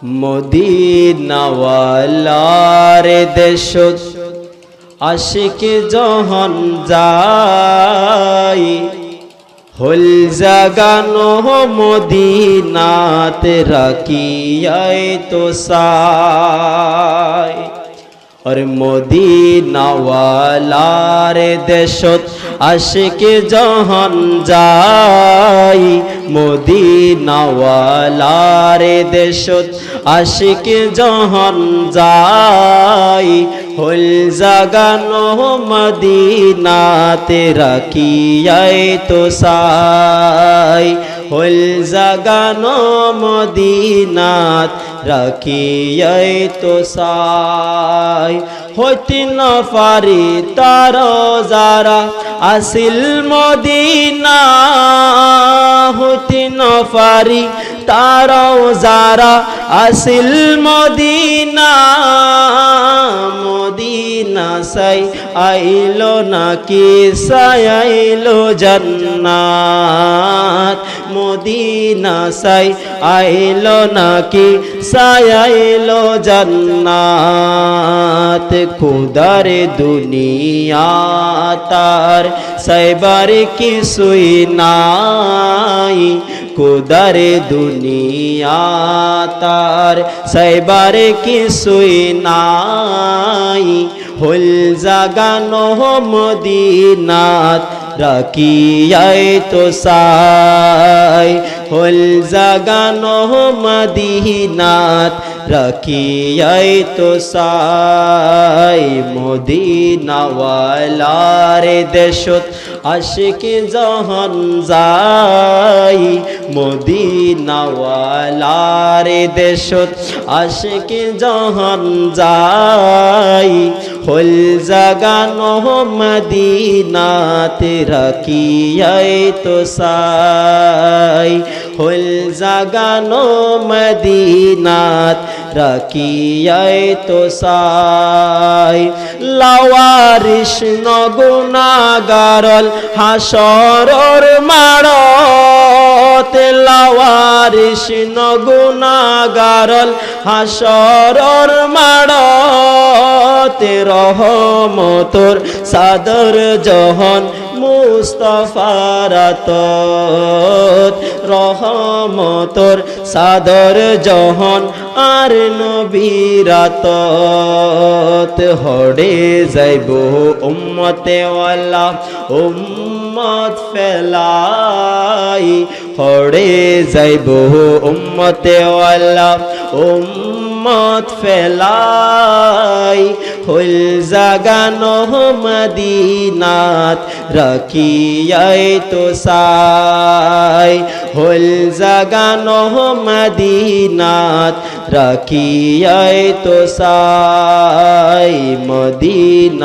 মদিনাওয়ালার দেশত আশিক যখন যাই হল জাগানো মদিনাত রাখিয়াই তো সাই और মদিনাওয়ালার দেশত আশিক যখন যাই মদিনাওয়ালার দেশত আশিক যখন যাই হল জাগানো মদিনাতে রাখিয়াই তো সাই হল জাগানো মদিনাত রাখিয়াই তো সাই হইতে না পারি তার যারা আসিল মদিনা হইতে না পারি তারাও যারা আসিল মদিনা মদিনা সাই আইলো নাকি সাই আইলো জান্নাত মদিনা সাই আইলো নাকি সাই আইলো জান্নাত খুদার দুনিয়া তার সাইবার কিছুই নাই খুদার দুনিয়া তার সাইবার কিছুই নাই হল জাগানো মদিনাত রাখিয়াই তো সাই হল জাগানো মদিনাত রাখিয়াই তো সাই মদিনাওয়ালার দেশত আশিক যখন যাই মদিনাওয়ালার দেশত আশিক যখন যাই হল জাগানো মদিনাত রাখিয়াই তো সাই হল জাগানো মদিনাত রাখিয়াই তো সাই লাওয়ারিস নগুনাগারল হাসরর মাড়ত লাওয়ারিস নগুনাগারল হাসরর মাড়ত রহমতর সাদর জহন মুস্তাফার আতত রহমতর সাদর জহন আর নবীর আতত হড়ে যাইব উম্মতে ওয়ালা উম্মত ফেলাই হড়ে যাইব উম্মতে ওয়ালা উম্মত ফেলাই হল জাগানো মদিনাত রাখিয়াই তো সাই হল জাগানো মদিনাত রাখিয়াই তো সাই মদিনাওয়ালার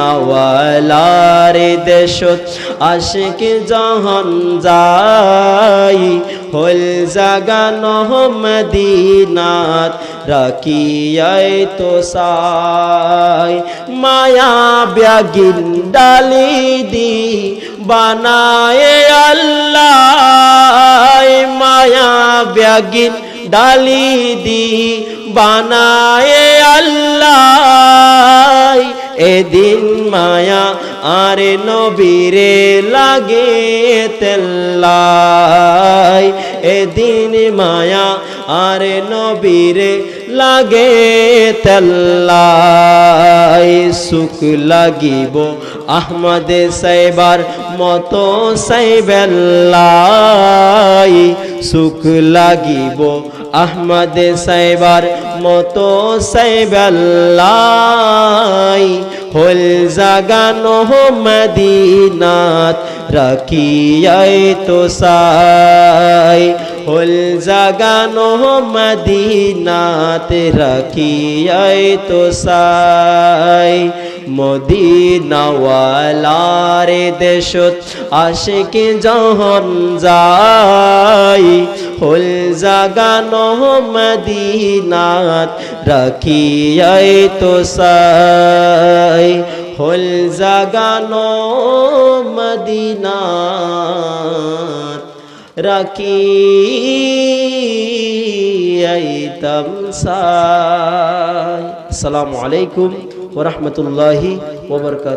দেশত আশিক যখন যাই হল জাগানো মদিনাত রাখিয়াই তো সাই মায়া ব্যাগিন ডালি দি বানায়ে আল্লাহ মায়া ব্যাগিন ডালি দি বানায়ে আল্লাহ এদিন মায়া আরে নবীরে লাগে তেল্লাই এদিন মায়া আরে নবীরে লাগে তেল্লাই সুখ লাগিব আহমদ সাইবার মতো সাইবেল্লাই সুখ লাগিব আহমদ সাইবার মতো সাইবেল্লাই হল জাগানো মদিনাত রাখিয়াই তো সাই হল জাগানো মদিনাত রাখিয়াই তো সাই মদিনাওয়ালার দেশত আশিক যখন যাই হল জাগানো মদিনাত রাখিয়াই তো সাই হল জাগানো মদিনাত রাখিয়াই আইতাম সাই। আসসালামু আলাইকুম ওয়া রাহমাতুল্লাহি ওয়া বারাকাতুহু।